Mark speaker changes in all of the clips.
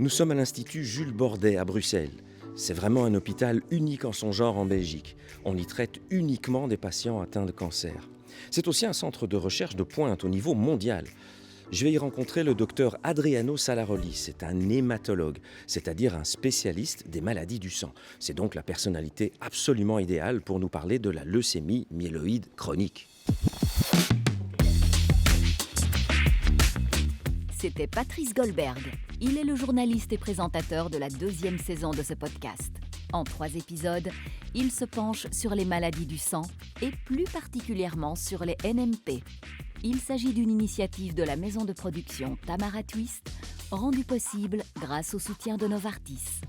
Speaker 1: Nous sommes à l'Institut Jules Bordet à Bruxelles. C'est vraiment un hôpital unique en son genre en Belgique. On y traite uniquement des patients atteints de cancer. C'est aussi un centre de recherche de pointe au niveau mondial. Je vais y rencontrer le docteur Adriano Salaroli. C'est un hématologue, c'est-à-dire un spécialiste des maladies du sang. C'est donc la personnalité absolument idéale pour nous parler de la leucémie myéloïde chronique.
Speaker 2: C'était Patrice Goldberg. Il est le journaliste et présentateur de la 2e saison de ce podcast. En 3 épisodes, il se penche sur les maladies du sang et plus particulièrement sur les NMP. Il s'agit d'une initiative de la maison de production Tamara Twist, rendue possible grâce au soutien de Novartis.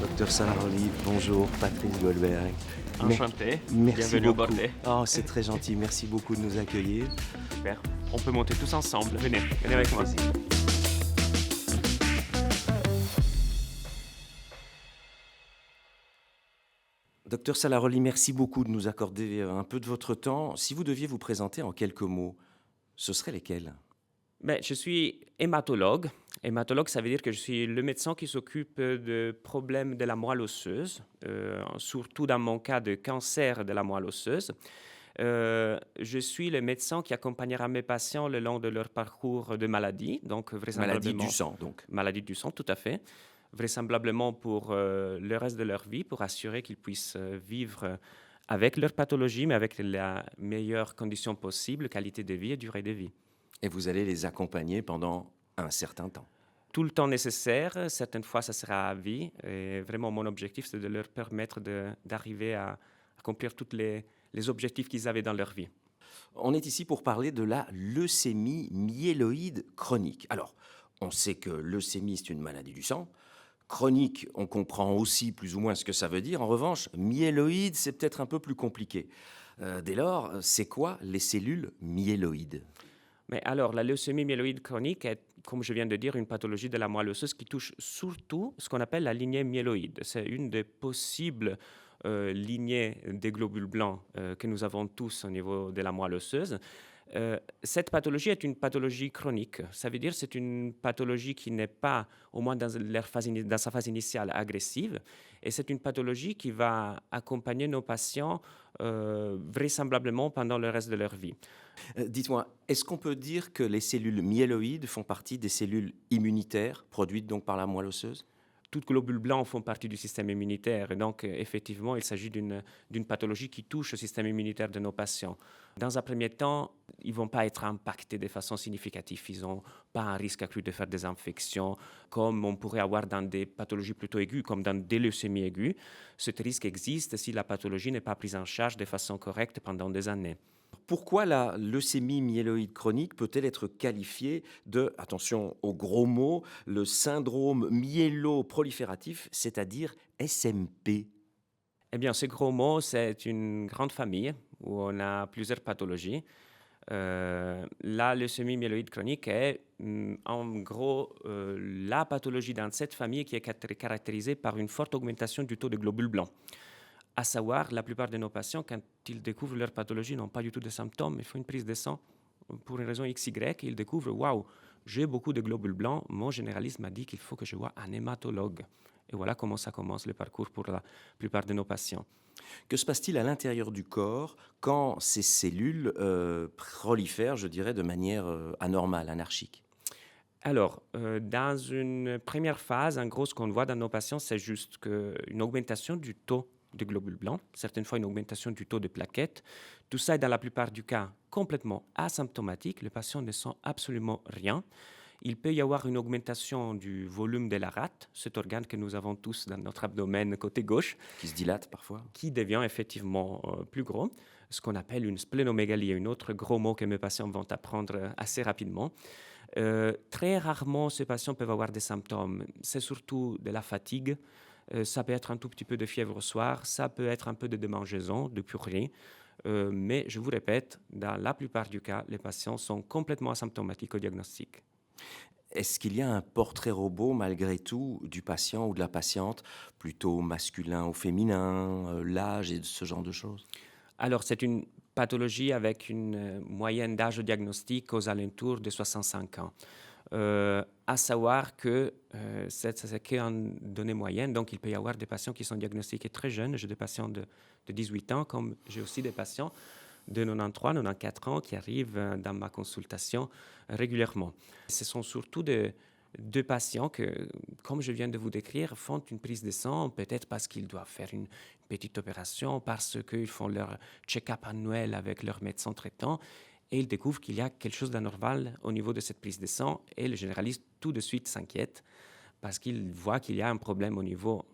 Speaker 1: Docteur Salaroli, bonjour, Patrice Goldberg.
Speaker 3: Enchanté,
Speaker 1: Merci
Speaker 3: bienvenue au
Speaker 1: beaucoup.
Speaker 3: Bordet.
Speaker 1: Oh, c'est très gentil, merci beaucoup de nous accueillir.
Speaker 3: Super, on peut monter tous ensemble, venez avec moi.
Speaker 1: Docteur Salaroli, merci beaucoup de nous accorder un peu de votre temps. Si vous deviez vous présenter en quelques mots, ce seraient lesquels ?
Speaker 3: Je suis hématologue. Hématologue, ça veut dire que je suis le médecin qui s'occupe de problèmes de la moelle osseuse, surtout dans mon cas de cancer de la moelle osseuse. Je suis le médecin qui accompagnera mes patients le long de leur parcours de maladie, donc vraisemblablement...
Speaker 1: Maladie du sang, donc.
Speaker 3: Maladie du sang, tout à fait. Vraisemblablement pour le reste de leur vie, pour assurer qu'ils puissent vivre avec leur pathologie, mais avec la meilleure condition possible, qualité de vie et durée de vie.
Speaker 1: Et vous allez les accompagner pendant un certain temps.
Speaker 3: Tout le temps nécessaire, certaines fois ça sera à vie. Et vraiment, mon objectif, c'est de leur permettre d'arriver à accomplir tous les objectifs qu'ils avaient dans leur vie.
Speaker 1: On est ici pour parler de la leucémie myéloïde chronique. Alors, on sait que leucémie, c'est une maladie du sang. Chronique, on comprend aussi plus ou moins ce que ça veut dire. En revanche, myéloïde, c'est peut-être un peu plus compliqué. Dès lors, c'est quoi les cellules myéloïdes ?
Speaker 3: Mais alors, la leucémie myéloïde chronique est, comme je viens de dire, une pathologie de la moelle osseuse qui touche surtout ce qu'on appelle la lignée myéloïde. C'est une des possibles lignées des globules blancs que nous avons tous au niveau de la moelle osseuse. Cette pathologie est une pathologie chronique. Ça veut dire que c'est une pathologie qui n'est pas, au moins dans sa phase initiale, agressive. Et c'est une pathologie qui va accompagner nos patients vraisemblablement pendant le reste de leur vie.
Speaker 1: Dites-moi, est-ce qu'on peut dire que les cellules myéloïdes font partie des cellules immunitaires produites donc par la moelle osseuse ?
Speaker 3: Toutes les globules blancs font partie du système immunitaire. Et donc, effectivement, il s'agit d'une pathologie qui touche le système immunitaire de nos patients. Dans un premier temps, ils ne vont pas être impactés de façon significative. Ils n'ont pas un risque accru de faire des infections, comme on pourrait avoir dans des pathologies plutôt aiguës, comme dans des leucémies aiguës. Ce risque existe si la pathologie n'est pas prise en charge de façon correcte pendant des années.
Speaker 1: Pourquoi la leucémie myéloïde chronique peut-elle être qualifiée de, attention aux gros mots, le syndrome myéloprolifératif, c'est-à-dire SMP ?
Speaker 3: Eh bien, ce gros mot, c'est une grande famille où on a plusieurs pathologies. La leucémie myéloïde chronique est en gros la pathologie dans cette famille qui est caractérisée par une forte augmentation du taux de globules blancs. À savoir, la plupart de nos patients, quand ils découvrent leur pathologie, n'ont pas du tout de symptômes. Ils font une prise de sang pour une raison XY et ils découvrent « Waouh, j'ai beaucoup de globules blancs. Mon généraliste m'a dit qu'il faut que je voie un hématologue. » Et voilà comment ça commence le parcours pour la plupart de nos patients.
Speaker 1: Que se passe-t-il à l'intérieur du corps quand ces cellules prolifèrent, je dirais, de manière anormale, anarchique ?
Speaker 3: Alors, dans une première phase, en gros, ce qu'on voit dans nos patients, c'est juste une augmentation du taux de globules blancs, certaines fois une augmentation du taux de plaquettes. Tout ça est dans la plupart du cas complètement asymptomatique. Le patient ne sent absolument rien. Il peut y avoir une augmentation du volume de la rate, cet organe que nous avons tous dans notre abdomen côté gauche.
Speaker 1: Qui se dilate parfois.
Speaker 3: Qui devient effectivement plus gros, ce qu'on appelle une splénomégalie, un autre gros mot que mes patients vont apprendre assez rapidement. Très rarement, ces patients peuvent avoir des symptômes. C'est surtout de la fatigue. Ça peut être un tout petit peu de fièvre au soir, ça peut être un peu de démangeaison, de purée. Mais je vous répète, dans la plupart du cas, les patients sont complètement asymptomatiques au diagnostic.
Speaker 1: Est-ce qu'il y a un portrait robot, malgré tout, du patient ou de la patiente, plutôt masculin ou féminin, l'âge et ce genre de choses ?
Speaker 3: Alors, c'est une pathologie avec une moyenne d'âge au diagnostic aux alentours de 65 ans. à savoir que c'est qu'en donnée moyenne. Donc, il peut y avoir des patients qui sont diagnostiqués très jeunes. J'ai des patients de 18 ans, comme j'ai aussi des patients de 93, 94 ans qui arrivent dans ma consultation régulièrement. Ce sont surtout de patients que, comme je viens de vous décrire, font une prise de sang, peut-être parce qu'ils doivent faire une petite opération, parce qu'ils font leur check-up annuel avec leur médecin traitant, et ils découvrent qu'il y a quelque chose d'anormal au niveau de cette prise de sang, et le généraliste tout de suite s'inquiète, parce qu'il voit qu'il y a un problème au niveau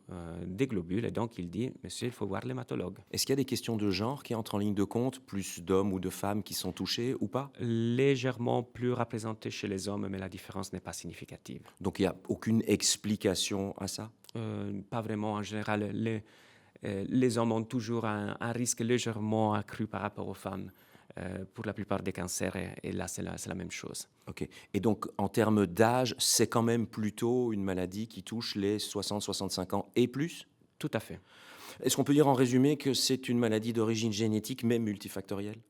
Speaker 3: des globules, et donc il dit « Monsieur, il faut voir l'hématologue ».
Speaker 1: Est-ce qu'il y a des questions de genre qui entrent en ligne de compte, plus d'hommes ou de femmes qui sont touchés ou pas?
Speaker 3: Légèrement plus représenté chez les hommes, mais la différence n'est pas significative.
Speaker 1: Donc il n'y a aucune explication à ça?
Speaker 3: Pas vraiment. En général, les hommes ont toujours un risque légèrement accru par rapport aux femmes pour la plupart des cancers, et là, c'est la même chose.
Speaker 1: Ok. Et donc, en termes d'âge, c'est quand même plutôt une maladie qui touche les 60-65 ans et plus?
Speaker 3: Tout à fait.
Speaker 1: Est-ce qu'on peut dire en résumé que c'est une maladie d'origine génétique, mais multifactorielle?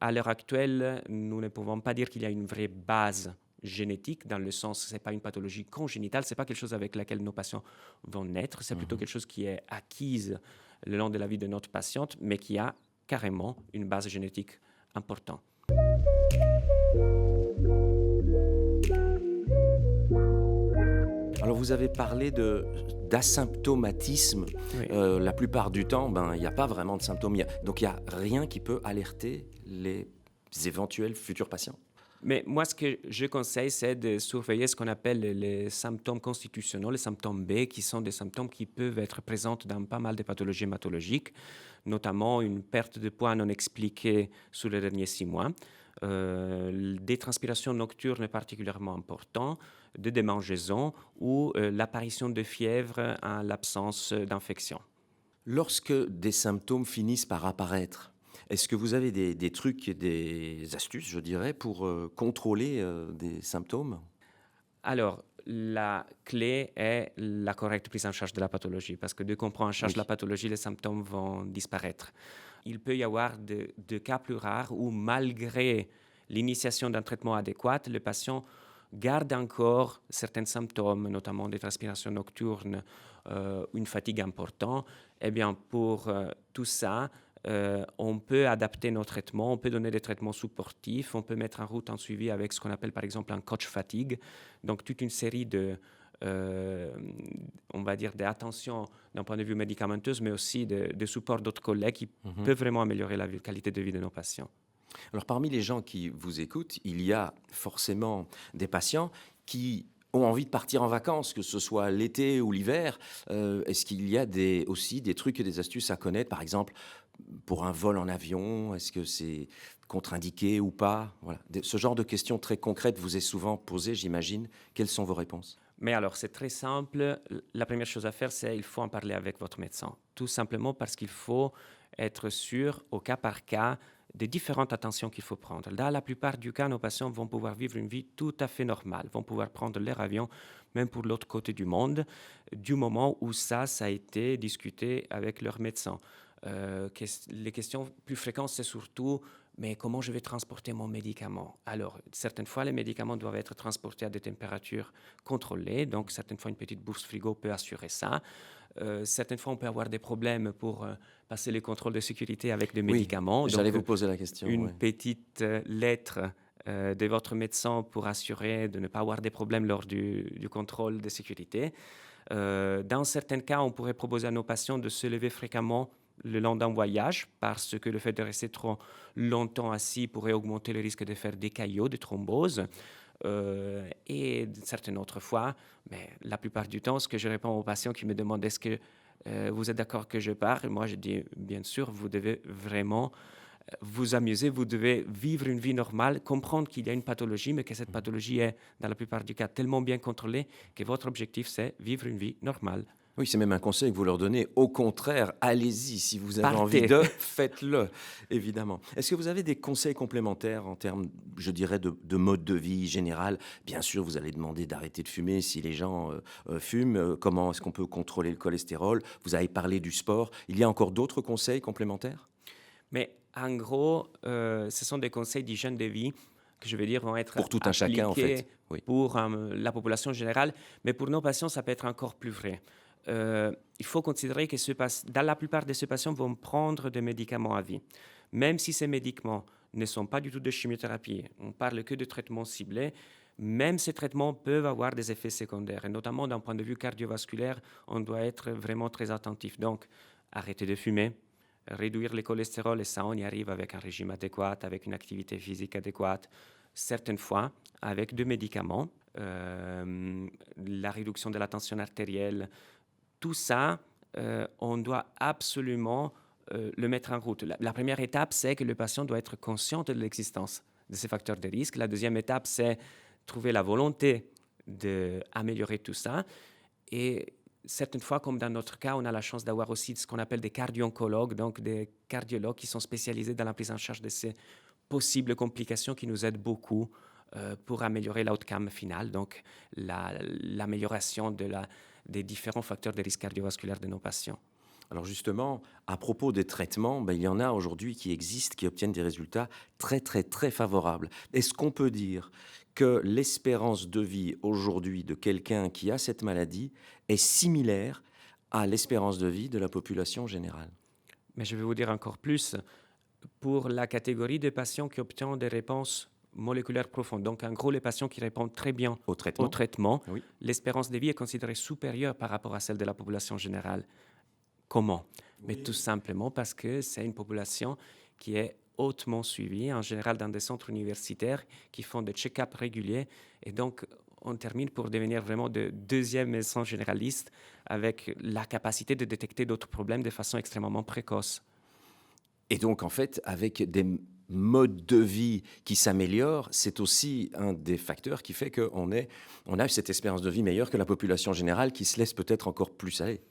Speaker 3: À l'heure actuelle, nous ne pouvons pas dire qu'il y a une vraie base génétique, dans le sens que ce n'est pas une pathologie congénitale, ce n'est pas quelque chose avec laquelle nos patients vont naître, c'est plutôt quelque chose qui est acquise le long de la vie de notre patiente, mais qui a carrément une base génétique importante.
Speaker 1: Alors, vous avez parlé d'asymptomatisme.
Speaker 3: Oui.
Speaker 1: La plupart du temps, il n'y a pas vraiment de symptômes. Donc, il n'y a rien qui peut alerter les éventuels futurs patients.
Speaker 3: Mais moi, ce que je conseille, c'est de surveiller ce qu'on appelle les symptômes constitutionnels, les symptômes B, qui sont des symptômes qui peuvent être présents dans pas mal de pathologies hématologiques, notamment une perte de poids non expliquée sur les derniers 6 mois, des transpirations nocturnes particulièrement importantes, de démangeaisons ou l'apparition de fièvre en l'absence d'infection.
Speaker 1: Lorsque des symptômes finissent par apparaître, est-ce que vous avez des trucs, des astuces, je dirais, pour contrôler des symptômes?
Speaker 3: Alors, la clé est la correcte prise en charge de la pathologie, parce que dès qu'on prend en charge la pathologie, les symptômes vont disparaître. Il peut y avoir de cas plus rares où, malgré l'initiation d'un traitement adéquat, le patient garde encore certains symptômes, notamment des transpirations nocturnes, une fatigue importante. Eh bien, pour tout ça, on peut adapter nos traitements, on peut donner des traitements supportifs, on peut mettre en route un suivi avec ce qu'on appelle par exemple un coach fatigue. Donc toute une série on va dire, d'attention d'un point de vue médicamenteux, mais aussi de support d'autres collègues qui peuvent vraiment améliorer la qualité de vie de nos patients.
Speaker 1: Alors parmi les gens qui vous écoutent, il y a forcément des patients qui ont envie de partir en vacances, que ce soit l'été ou l'hiver. Est-ce qu'il y a aussi des trucs et des astuces à connaître, par exemple pour un vol en avion? Est-ce que c'est contre-indiqué ou pas? Voilà. Ce genre de questions très concrètes vous est souvent posées, j'imagine. Quelles sont vos réponses?
Speaker 3: Mais alors, c'est très simple. La première chose à faire, c'est qu'il faut en parler avec votre médecin. Tout simplement parce qu'il faut être sûr, au cas par cas, des différentes attentions qu'il faut prendre. Dans la plupart du cas, nos patients vont pouvoir vivre une vie tout à fait normale, vont pouvoir prendre leur avion, même pour l'autre côté du monde, du moment où ça a été discuté avec leur médecin. Les questions plus fréquentes, c'est surtout mais comment je vais transporter mon médicament? Alors, certaines fois, les médicaments doivent être transportés à des températures contrôlées, donc certaines fois, une petite bourse frigo peut assurer ça. Certaines fois, on peut avoir des problèmes pour passer les contrôles de sécurité avec des médicaments.
Speaker 1: J'allais vous poser la question.
Speaker 3: Une petite lettre de votre médecin pour assurer de ne pas avoir des problèmes lors du contrôle de sécurité. Dans certains cas, on pourrait proposer à nos patients de se lever fréquemment le long d'un voyage, parce que le fait de rester trop longtemps assis pourrait augmenter le risque de faire des caillots, des thromboses. Et certaines autres fois, mais la plupart du temps, ce que je réponds aux patients qui me demandent est-ce que vous êtes d'accord que je parte? Moi, je dis bien sûr, vous devez vraiment vous amuser, vous devez vivre une vie normale, comprendre qu'il y a une pathologie, mais que cette pathologie est, dans la plupart du cas, tellement bien contrôlée que votre objectif, c'est vivre une vie normale.
Speaker 1: Oui, c'est même un conseil que vous leur donnez. Au contraire, allez-y. Si vous avez
Speaker 3: Partez.
Speaker 1: envie de, faites-le, évidemment. Est-ce que vous avez des conseils complémentaires en termes, je dirais, de mode de vie général? Bien sûr, vous allez demander d'arrêter de fumer si les gens fument. Comment est-ce qu'on peut contrôler le cholestérol? Vous avez parlé du sport. Il y a encore d'autres conseils complémentaires?
Speaker 3: Mais en gros, ce sont des conseils d'hygiène de vie que je veux dire vont être
Speaker 1: Pour tout un chacun, en
Speaker 3: appliquées
Speaker 1: fait. Oui.
Speaker 3: pour la population générale, mais pour nos patients, ça peut être encore plus vrai. Il faut considérer que dans la plupart de ces patients vont prendre des médicaments à vie. Même si ces médicaments ne sont pas du tout de chimiothérapie, on parle que de traitements ciblés, même ces traitements peuvent avoir des effets secondaires. Et notamment d'un point de vue cardiovasculaire, on doit être vraiment très attentif. Donc, arrêter de fumer, réduire le cholestérol, et ça, on y arrive avec un régime adéquat, avec une activité physique adéquate, certaines fois avec des médicaments, la réduction de la tension artérielle. Tout ça, on doit absolument le mettre en route. La première étape, c'est que le patient doit être conscient de l'existence de ces facteurs de risque. La deuxième étape, c'est trouver la volonté d'améliorer tout ça. Et certaines fois, comme dans notre cas, on a la chance d'avoir aussi ce qu'on appelle des cardio-oncologues, donc des cardiologues qui sont spécialisés dans la prise en charge de ces possibles complications qui nous aident beaucoup pour améliorer l'outcome final, donc l'amélioration des différents facteurs de risque cardiovasculaire de nos patients.
Speaker 1: Alors justement, à propos des traitements, il y en a aujourd'hui qui existent, qui obtiennent des résultats très, très, très favorables. Est-ce qu'on peut dire que l'espérance de vie aujourd'hui de quelqu'un qui a cette maladie est similaire à l'espérance de vie de la population générale?
Speaker 3: Mais je vais vous dire encore plus, pour la catégorie des patients qui obtiennent des réponses moléculaires profondes, donc en gros les patients qui répondent très bien
Speaker 1: Au traitement?
Speaker 3: oui. L'espérance de vie est considérée supérieure par rapport à celle de la population générale. Comment? Mais tout simplement parce que c'est une population qui est hautement suivie, en général dans des centres universitaires qui font des check-ups réguliers. Et donc, on termine pour devenir vraiment de deuxième médecin généraliste avec la capacité de détecter d'autres problèmes de façon extrêmement précoce.
Speaker 1: Et donc, en fait, avec des modes de vie qui s'améliorent, c'est aussi un des facteurs qui fait qu'on a cette espérance de vie meilleure que la population générale qui se laisse peut-être encore plus aller.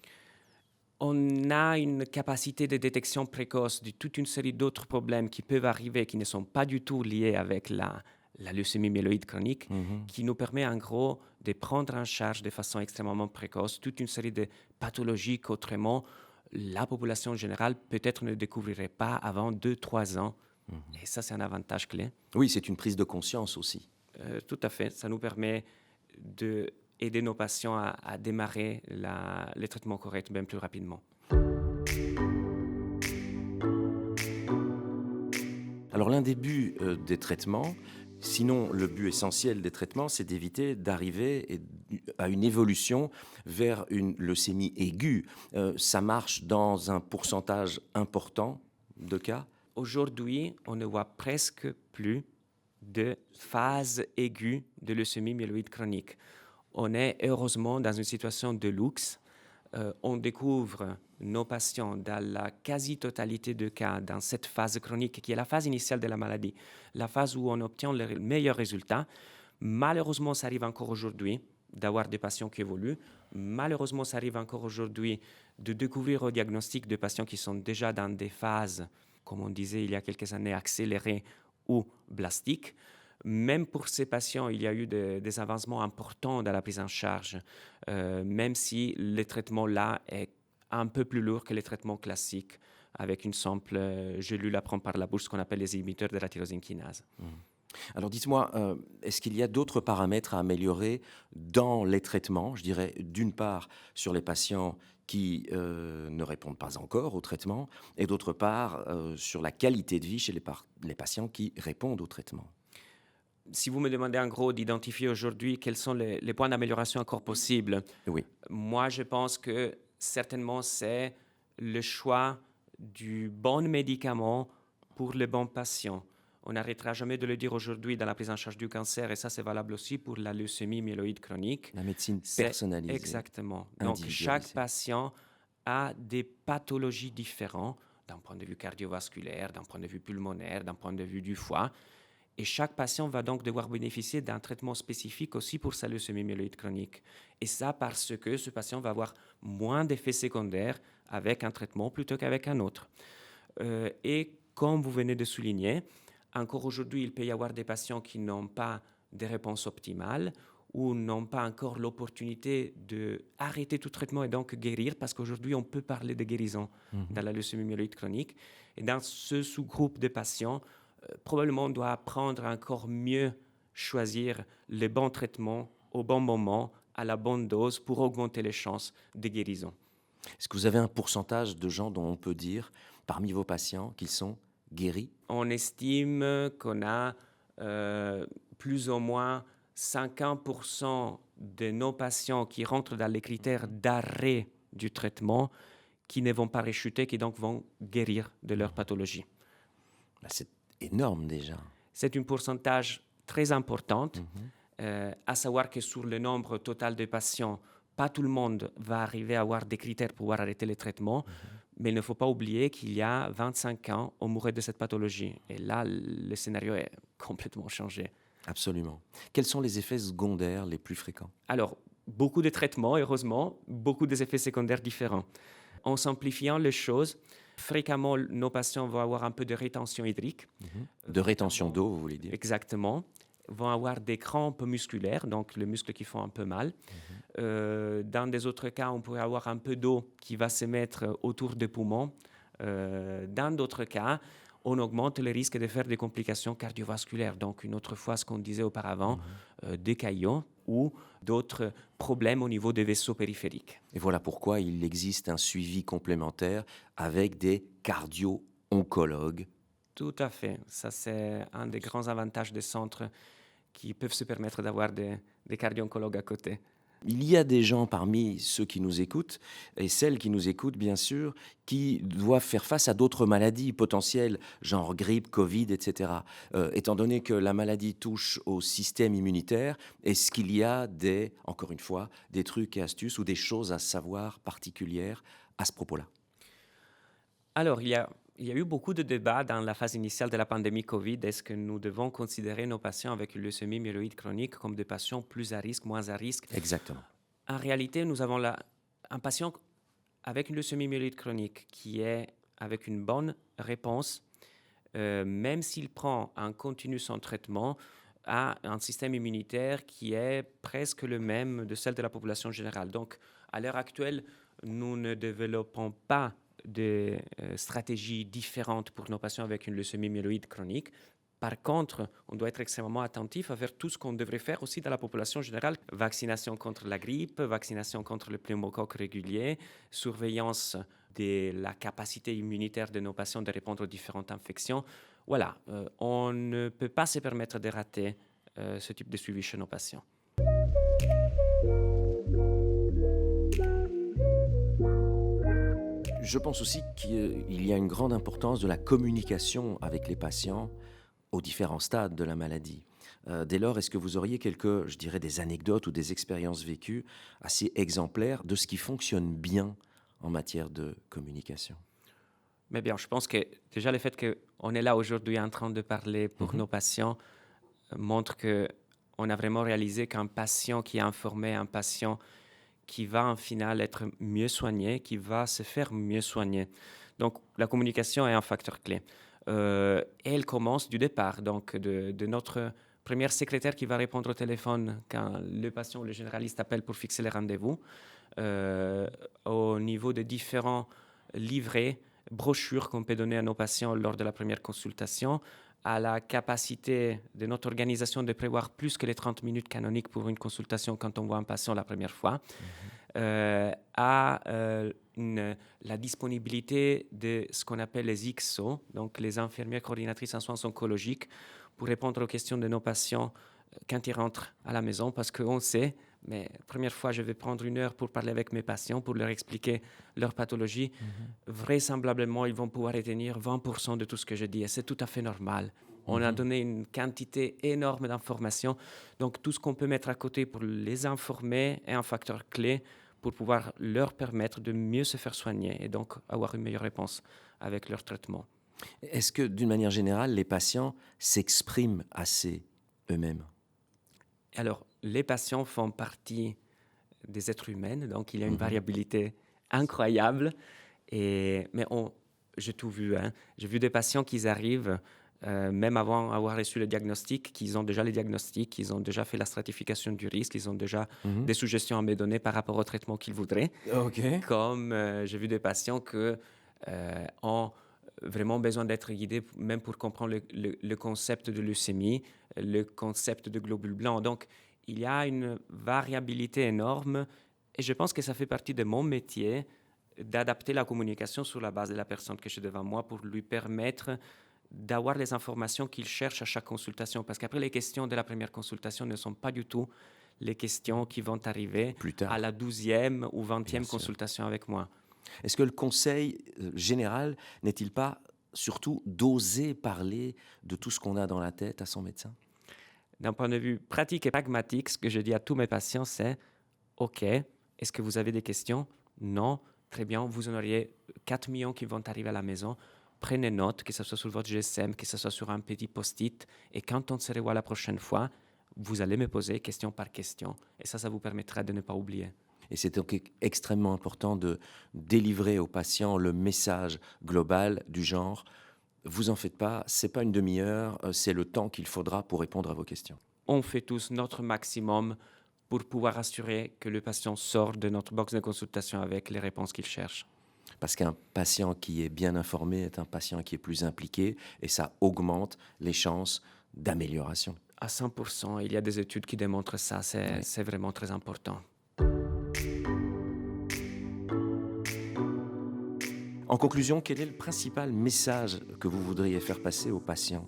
Speaker 3: On a une capacité de détection précoce de toute une série d'autres problèmes qui peuvent arriver, qui ne sont pas du tout liés avec la leucémie myéloïde chronique, qui nous permet en gros de prendre en charge de façon extrêmement précoce toute une série de pathologies qu'autrement la population générale peut-être ne découvrirait pas avant 2-3 ans. Et ça, c'est un avantage clé.
Speaker 1: Oui, c'est une prise de conscience aussi.
Speaker 3: Tout à fait. Ça nous permet d'aider nos patients à démarrer les traitements corrects bien plus rapidement.
Speaker 1: Alors l'un des buts des traitements, sinon le but essentiel des traitements, c'est d'éviter d'arriver à une évolution vers une leucémie aiguë. Ça marche dans un pourcentage important de cas?
Speaker 3: Aujourd'hui, on ne voit presque plus de phase aiguë de leucémie myéloïde chronique. On est heureusement dans une situation de luxe. On découvre nos patients dans la quasi-totalité des cas dans cette phase chronique qui est la phase initiale de la maladie, la phase où on obtient les meilleurs résultats. Malheureusement, ça arrive encore aujourd'hui d'avoir des patients qui évoluent. Malheureusement, ça arrive encore aujourd'hui de découvrir au diagnostic des patients qui sont déjà dans des phases, comme on disait il y a quelques années, accélérées ou blastiques. Même pour ces patients, il y a eu des avancements importants dans la prise en charge, même si le traitement là est un peu plus lourd que les traitements classiques, avec une simple gélule à prendre par la bouche, ce qu'on appelle les inhibiteurs de la tyrosine kinase.
Speaker 1: Alors dites-moi, est-ce qu'il y a d'autres paramètres à améliorer dans les traitements? Je dirais d'une part sur les patients qui ne répondent pas encore au traitement, et d'autre part sur la qualité de vie chez les patients qui répondent au traitement.
Speaker 3: Si vous me demandez en gros d'identifier aujourd'hui quels sont les points d'amélioration encore possibles,
Speaker 1: Oui.
Speaker 3: Moi je pense que certainement c'est le choix du bon médicament pour le bon patient. On n'arrêtera jamais de le dire aujourd'hui dans la prise en charge du cancer, et ça c'est valable aussi pour la leucémie myéloïde chronique.
Speaker 1: La médecine personnalisée.
Speaker 3: Exactement. Donc chaque patient a des pathologies différentes d'un point de vue cardiovasculaire, d'un point de vue pulmonaire, d'un point de vue du foie. Et chaque patient va donc devoir bénéficier d'un traitement spécifique aussi pour sa leucémie myéloïde chronique. Et ça parce que ce patient va avoir moins d'effets secondaires avec un traitement plutôt qu'avec un autre. Et comme vous venez de souligner, encore aujourd'hui, il peut y avoir des patients qui n'ont pas des réponses optimales ou n'ont pas encore l'opportunité d'arrêter tout traitement et donc guérir, parce qu'aujourd'hui, on peut parler de guérison dans la leucémie myéloïde chronique. Et dans ce sous-groupe de patients, probablement on doit apprendre à encore mieux choisir les bons traitements au bon moment, à la bonne dose pour augmenter les chances de guérison.
Speaker 1: Est-ce que vous avez un pourcentage de gens dont on peut dire, parmi vos patients, qu'ils sont guéris?
Speaker 3: On estime qu'on a plus ou moins 50% de nos patients qui rentrent dans les critères d'arrêt du traitement qui ne vont pas rechuter, qui donc vont guérir de leur pathologie.
Speaker 1: C'est énorme déjà.
Speaker 3: C'est un pourcentage très important, à savoir que sur le nombre total de patients, pas tout le monde va arriver à avoir des critères pour pouvoir arrêter les traitements, mais il ne faut pas oublier qu'il y a 25 ans, on mourait de cette pathologie. Et là, le scénario est complètement changé.
Speaker 1: Absolument. Quels sont les effets secondaires les plus fréquents?
Speaker 3: Alors, beaucoup de traitements, heureusement, beaucoup des effets secondaires différents. En simplifiant les choses, fréquemment, nos patients vont avoir un peu de rétention hydrique.
Speaker 1: De rétention d'eau, vous voulez dire?
Speaker 3: Exactement. Vont avoir des crampes musculaires, donc les muscles qui font un peu mal. Dans des autres cas, on pourrait avoir un peu d'eau qui va se mettre autour des poumons. Dans d'autres cas, on augmente le risque de faire des complications cardiovasculaires. Donc, une autre fois, ce qu'on disait auparavant, des caillons ou d'autres problèmes au niveau des vaisseaux périphériques.
Speaker 1: Et voilà pourquoi il existe un suivi complémentaire avec des cardio-oncologues.
Speaker 3: Tout à fait. Ça, c'est un des grands avantages des centres qui peuvent se permettre d'avoir des cardio-oncologues à côté.
Speaker 1: Il y a des gens parmi ceux qui nous écoutent, et celles qui nous écoutent bien sûr, qui doivent faire face à d'autres maladies potentielles, genre grippe, Covid, etc. Étant donné que la maladie touche au système immunitaire, est-ce qu'il y a encore une fois, des trucs et astuces ou des choses à savoir particulières à ce propos-là?
Speaker 3: Alors, il y a eu beaucoup de débats dans la phase initiale de la pandémie Covid. Est-ce que nous devons considérer nos patients avec une leucémie myéloïde chronique comme des patients plus à risque, moins à risque?
Speaker 1: Exactement.
Speaker 3: En réalité, nous avons un patient avec une leucémie myéloïde chronique qui est avec une bonne réponse, même s'il prend en continu son traitement, a un système immunitaire qui est presque le même de celle de la population générale. Donc, à l'heure actuelle, nous ne développons pas de stratégies différentes pour nos patients avec une leucémie myéloïde chronique. Par contre, on doit être extrêmement attentif à faire tout ce qu'on devrait faire aussi dans la population générale. Vaccination contre la grippe, vaccination contre le pneumocoque régulier, surveillance de la capacité immunitaire de nos patients de répondre aux différentes infections. Voilà, on ne peut pas se permettre de rater ce type de suivi chez nos patients.
Speaker 1: Je pense aussi qu'il y a une grande importance de la communication avec les patients aux différents stades de la maladie. Dès lors, est-ce que vous auriez quelques, je dirais, des anecdotes ou des expériences vécues assez exemplaires de ce qui fonctionne bien en matière de communication?
Speaker 3: Mais bien, je pense que déjà le fait qu'on est là aujourd'hui en train de parler pour nos patients montre qu'on a vraiment réalisé qu'un patient qui est informé, un patient qui va en final être mieux soigné, qui va se faire mieux soigner. Donc, la communication est un facteur clé. Elle commence du départ, donc de notre première secrétaire qui va répondre au téléphone quand le patient ou le généraliste appelle pour fixer les rendez-vous, au niveau des différents livrets, brochures qu'on peut donner à nos patients lors de la première consultation, à la capacité de notre organisation de prévoir plus que les 30 minutes canoniques pour une consultation quand on voit un patient la première fois, à la disponibilité de ce qu'on appelle les XO, donc les infirmières coordinatrices en soins oncologiques, pour répondre aux questions de nos patients quand ils rentrent à la maison, parce qu'on sait, mais première fois, je vais prendre 1 heure pour parler avec mes patients, pour leur expliquer leur pathologie. Vraisemblablement, ils vont pouvoir retenir 20% de tout ce que je dis, et c'est tout à fait normal. On a donné une quantité énorme d'informations, donc tout ce qu'on peut mettre à côté pour les informer est un facteur clé pour pouvoir leur permettre de mieux se faire soigner et donc avoir une meilleure réponse avec leur traitement.
Speaker 1: Est-ce que, d'une manière générale, les patients s'expriment assez eux-mêmes?
Speaker 3: Alors, les patients font partie des êtres humains, donc il y a une variabilité incroyable. Mais j'ai tout vu. J'ai vu des patients qui arrivent, même avant avoir reçu le diagnostic, qu'ils ont déjà les diagnostics, ils ont déjà fait la stratification du risque, ils ont déjà des suggestions à me donner par rapport au traitement qu'ils voudraient.
Speaker 1: OK.
Speaker 3: Comme j'ai vu des patients qui ont vraiment besoin d'être guidés, même pour comprendre le concept de leucémie, le concept de globules blancs. Donc, il y a une variabilité énorme et je pense que ça fait partie de mon métier d'adapter la communication sur la base de la personne que j'ai devant moi pour lui permettre d'avoir les informations qu'il cherche à chaque consultation. Parce qu'après, les questions de la première consultation ne sont pas du tout les questions qui vont arriver
Speaker 1: Plus tard.
Speaker 3: à la 12e ou
Speaker 1: Bien
Speaker 3: 20e
Speaker 1: sûr.
Speaker 3: consultation avec moi.
Speaker 1: Est-ce que le conseil général n'est-il pas surtout d'oser parler de tout ce qu'on a dans la tête à son médecin?
Speaker 3: D'un point de vue pratique et pragmatique, ce que je dis à tous mes patients, c'est « OK, est-ce que vous avez des questions? Non? Très bien, vous en auriez 4 millions qui vont arriver à la maison. Prenez note, que ce soit sur votre GSM, que ce soit sur un petit post-it. Et quand on se revoit la prochaine fois, vous allez me poser question par question. Et ça vous permettra de ne pas oublier. »
Speaker 1: Et c'est donc extrêmement important de délivrer aux patients le message global du genre « vous en faites pas, c'est pas une demi-heure, c'est le temps qu'il faudra pour répondre à vos questions ».
Speaker 3: On fait tous notre maximum pour pouvoir assurer que le patient sort de notre box de consultation avec les réponses qu'il cherche.
Speaker 1: Parce qu'un patient qui est bien informé est un patient qui est plus impliqué et ça augmente les chances d'amélioration.
Speaker 3: À 100%, il y a des études qui démontrent ça, c'est vraiment très important.
Speaker 1: En conclusion, quel est le principal message que vous voudriez faire passer aux patients?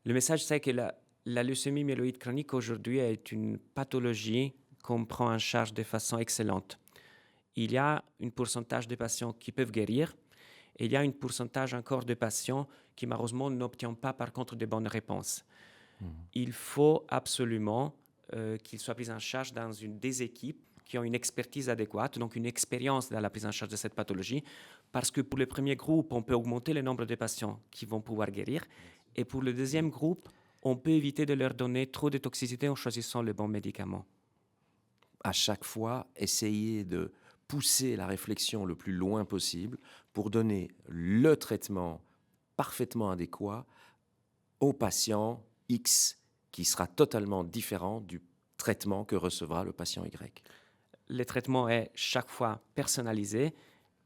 Speaker 3: Le message, c'est que la leucémie myéloïde chronique aujourd'hui est une pathologie qu'on prend en charge de façon excellente. Il y a un pourcentage de patients qui peuvent guérir et il y a un pourcentage encore de patients qui malheureusement n'obtiennent pas par contre de bonnes réponses. Il faut absolument qu'ils soient pris en charge dans des équipes qui ont une expertise adéquate, donc une expérience dans la prise en charge de cette pathologie, parce que pour le premier groupe, on peut augmenter le nombre de patients qui vont pouvoir guérir, et pour le deuxième groupe, on peut éviter de leur donner trop de toxicité en choisissant le bon médicament.
Speaker 1: À chaque fois, essayez de pousser la réflexion le plus loin possible pour donner le traitement parfaitement adéquat au patient X qui sera totalement différent du traitement que recevra le patient Y.
Speaker 3: Le traitement est chaque fois personnalisé et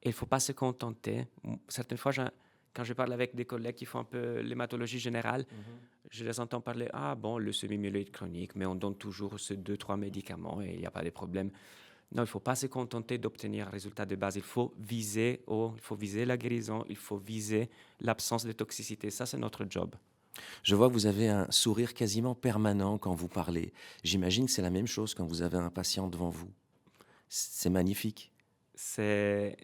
Speaker 3: il ne faut pas se contenter. Certaines fois, quand je parle avec des collègues qui font un peu l'hématologie générale, je les entends parler « Ah bon, leucémie myéloïde chronique, mais on donne toujours ces 2-3 médicaments et il n'y a pas de problème. » Non, il ne faut pas se contenter d'obtenir un résultat de base. Il faut viser la guérison, il faut viser l'absence de toxicité. Ça, c'est notre job.
Speaker 1: Je vois que vous avez un sourire quasiment permanent quand vous parlez. J'imagine que c'est la même chose quand vous avez un patient devant vous. C'est magnifique.
Speaker 3: C'est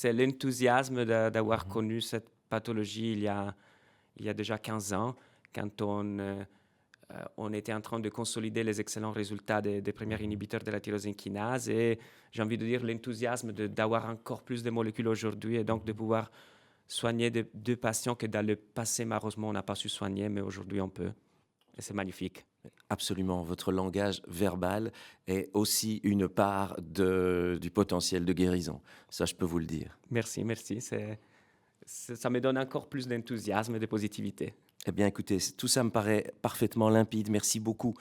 Speaker 3: l'enthousiasme d'avoir connu cette pathologie il y a déjà 15 ans, quand on était en train de consolider les excellents résultats des premiers inhibiteurs de la tyrosine kinase. Et j'ai envie de dire l'enthousiasme d'avoir encore plus de molécules aujourd'hui et donc de pouvoir soigner deux patients que dans le passé, malheureusement, on n'a pas su soigner, mais aujourd'hui, on peut. Et c'est magnifique.
Speaker 1: Absolument. Votre langage verbal est aussi une part du potentiel de guérison. Ça, je peux vous le dire.
Speaker 3: Merci. Ça me donne encore plus d'enthousiasme et de positivité.
Speaker 1: Eh bien, écoutez, tout ça me paraît parfaitement limpide. Merci beaucoup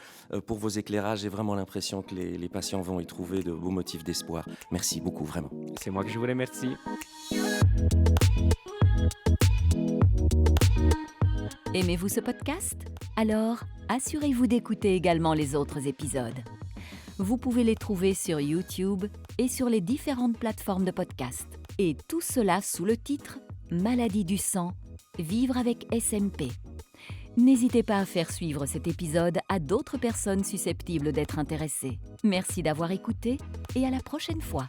Speaker 1: pour vos éclairages. J'ai vraiment l'impression que les patients vont y trouver de beaux motifs d'espoir. Merci beaucoup, vraiment.
Speaker 3: C'est moi que je vous remercie.
Speaker 2: Aimez-vous ce podcast? Alors, assurez-vous d'écouter également les autres épisodes. Vous pouvez les trouver sur YouTube et sur les différentes plateformes de podcast. Et tout cela sous le titre « Maladie du sang, vivre avec SMP ». N'hésitez pas à faire suivre cet épisode à d'autres personnes susceptibles d'être intéressées. Merci d'avoir écouté et à la prochaine fois.